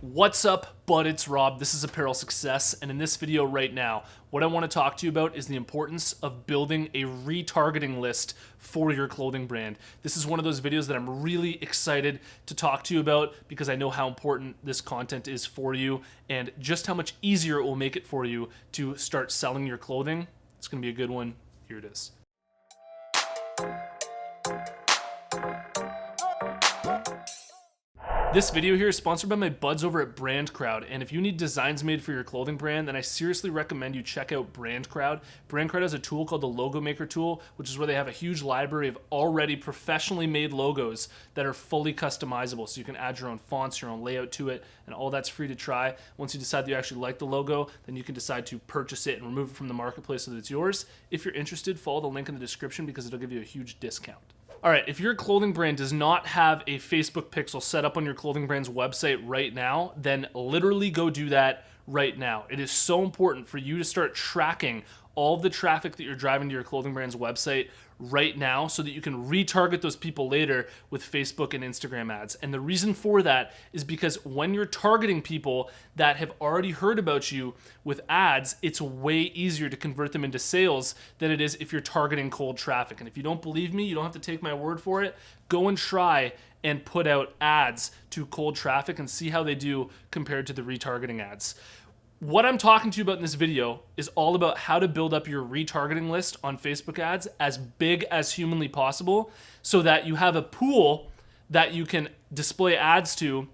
What's up, bud? It's Rob. This is Apparel Success, and in this video right now, what I want to talk to you about is the importance of building a retargeting list for your clothing brand. This is one of those videos that I'm really excited to talk to you about because I know how important this content is for you and just how much easier it will make it for you to start selling your clothing. It's going to be a good one. Here it is. This video here is sponsored by my buds over at BrandCrowd, and if you need designs made for your clothing brand, then I seriously recommend you check out BrandCrowd. BrandCrowd has a tool called the Logo Maker tool, which is where they have a huge library of already professionally made logos that are fully customizable, so you can add your own fonts, your own layout to it, and all that's free to try. Once you decide that you actually like the logo, then you can decide to purchase it and remove it from the marketplace so that it's yours. If you're interested, follow the link in the description because it'll give you a huge discount. All right, if your clothing brand does not have a Facebook pixel set up on your clothing brand's website right now, then literally go do that right now. It is so important for you to start tracking all of the traffic that you're driving to your clothing brand's website right now so that you can retarget those people later with Facebook and Instagram ads. And the reason for that is because when you're targeting people that have already heard about you with ads, it's way easier to convert them into sales than it is if you're targeting cold traffic. And if you don't believe me, you don't have to take my word for it. Go and try and put out ads to cold traffic and see how they do compared to the retargeting ads. What I'm talking to you about in this video is all about how to build up your retargeting list on Facebook ads as big as humanly possible so that you have a pool that you can display ads to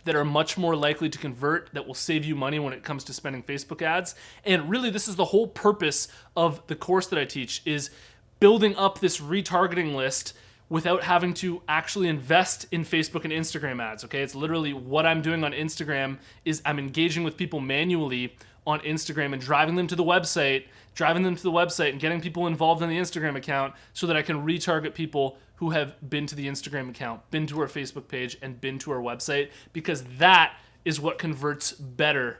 that are much more likely to convert, that will save you money when it comes to spending Facebook ads. And really, this is the whole purpose of the course that I teach, is building up this retargeting list without having to actually invest in Facebook and Instagram ads, okay? It's literally what I'm doing on Instagram is I'm engaging with people manually on Instagram and driving them to the website and getting people involved in the Instagram account so that I can retarget people who have been to the Instagram account, been to our Facebook page, and been to our website, because that is what converts better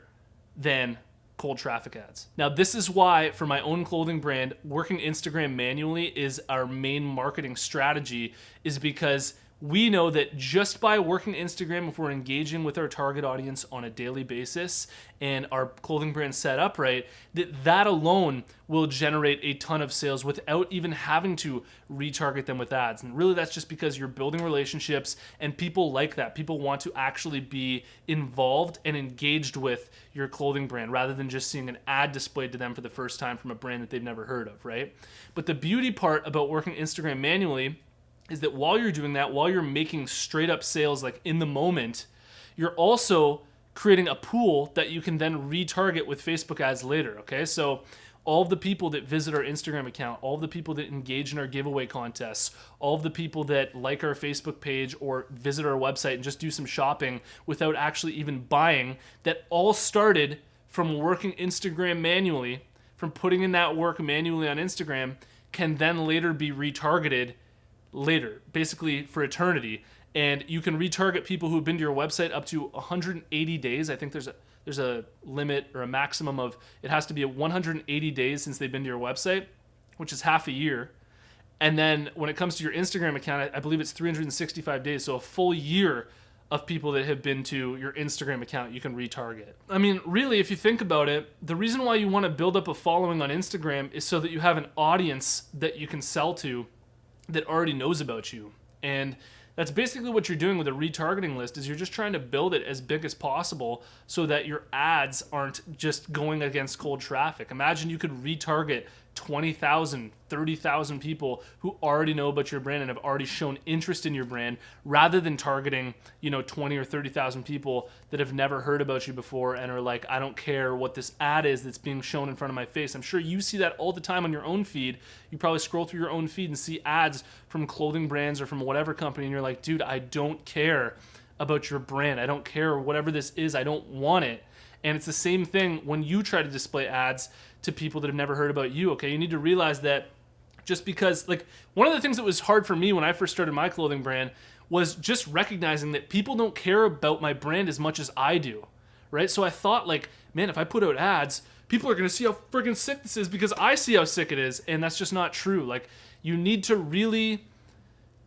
than cold traffic ads. Now, this is why for my own clothing brand, working Instagram manually is our main marketing strategy, is because we know that just by working Instagram, if we're engaging with our target audience on a daily basis and our clothing brand set up right, that alone will generate a ton of sales without even having to retarget them with ads. And really, that's just because you're building relationships and people like that. People want to actually be involved and engaged with your clothing brand rather than just seeing an ad displayed to them for the first time from a brand that they've never heard of, right? But the beauty part about working Instagram manually is that while you're doing that, while you're making straight up sales like in the moment, you're also creating a pool that you can then retarget with Facebook ads later, okay? So all of the people that visit our Instagram account, all of the people that engage in our giveaway contests, all of the people that like our Facebook page or visit our website and just do some shopping without actually even buying, that all started from working Instagram manually, from putting in that work manually on Instagram, can then later be retargeted later, basically for eternity. And you can retarget people who have been to your website up to 180 days. I think there's a limit or a maximum of, it has to be 180 days since they've been to your website, which is half a year. And then when it comes to your Instagram account, I believe it's 365 days. So a full year of people that have been to your Instagram account, you can retarget. I mean, really, if you think about it, the reason why you want to build up a following on Instagram is so that you have an audience that you can sell to that already knows about you. And that's basically what you're doing with a retargeting list, is you're just trying to build it as big as possible so that your ads aren't just going against cold traffic. Imagine you could retarget 20,000, 30,000 people who already know about your brand and have already shown interest in your brand, rather than targeting, 20 or 30,000 people that have never heard about you before and are like, I don't care what this ad is that's being shown in front of my face. I'm sure you see that all the time on your own feed. You probably scroll through your own feed and see ads from clothing brands or from whatever company, and you're like, dude, I don't care about your brand. I don't care whatever this is. I don't want it. And it's the same thing when you try to display ads to people that have never heard about you, okay? You need to realize that just because, like, one of the things that was hard for me when I first started my clothing brand was just recognizing that people don't care about my brand as much as I do, right? So I thought, like, man, if I put out ads, people are gonna see how friggin' sick this is because I see how sick it is, and that's just not true. Like, you need to really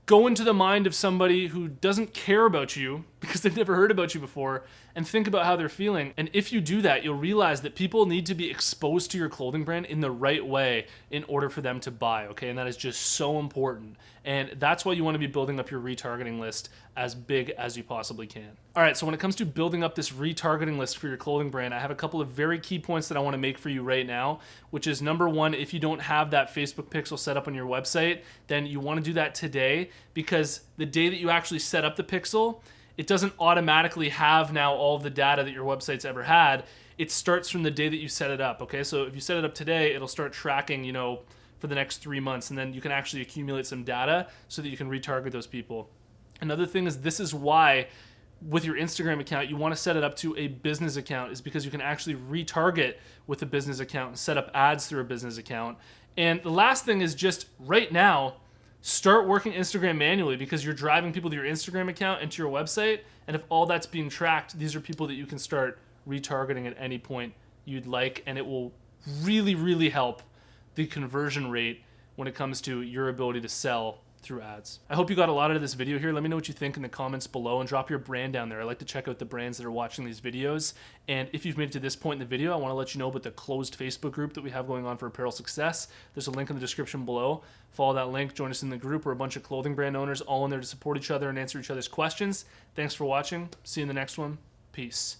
go into the mind of somebody who doesn't care about you because they've never heard about you before, and think about how they're feeling. And if you do that, you'll realize that people need to be exposed to your clothing brand in the right way in order for them to buy, okay? And that is just so important. And that's why you want to be building up your retargeting list as big as you possibly can. All right, so when it comes to building up this retargeting list for your clothing brand, I have a couple of very key points that I want to make for you right now, which is number one, if you don't have that Facebook pixel set up on your website, then you want to do that today, because the day that you actually set up the pixel, it doesn't automatically have now all of the data that your website's ever had. It starts from the day that you set it up, okay? So if you set it up today, it'll start tracking, you know, for the next 3 months, and then you can actually accumulate some data so that you can retarget those people. Another thing is, this is why with your Instagram account, you want to set it up to a business account, is because you can actually retarget with a business account and set up ads through a business account. And the last thing is, just right now, start working Instagram manually, because you're driving people to your Instagram account and to your website. And if all that's being tracked, these are people that you can start retargeting at any point you'd like. And it will really, really help the conversion rate when it comes to your ability to sell through ads. I hope you got a lot out of this video here. Let me know what you think in the comments below, and drop your brand down there. I like to check out the brands that are watching these videos. And if you've made it to this point in the video, I want to let you know about the closed Facebook group that we have going on for Apparel Success. There's a link in the description below. Follow that link, join us in the group. We're a bunch of clothing brand owners all in there to support each other and answer each other's questions. Thanks for watching. See you in the next one. Peace.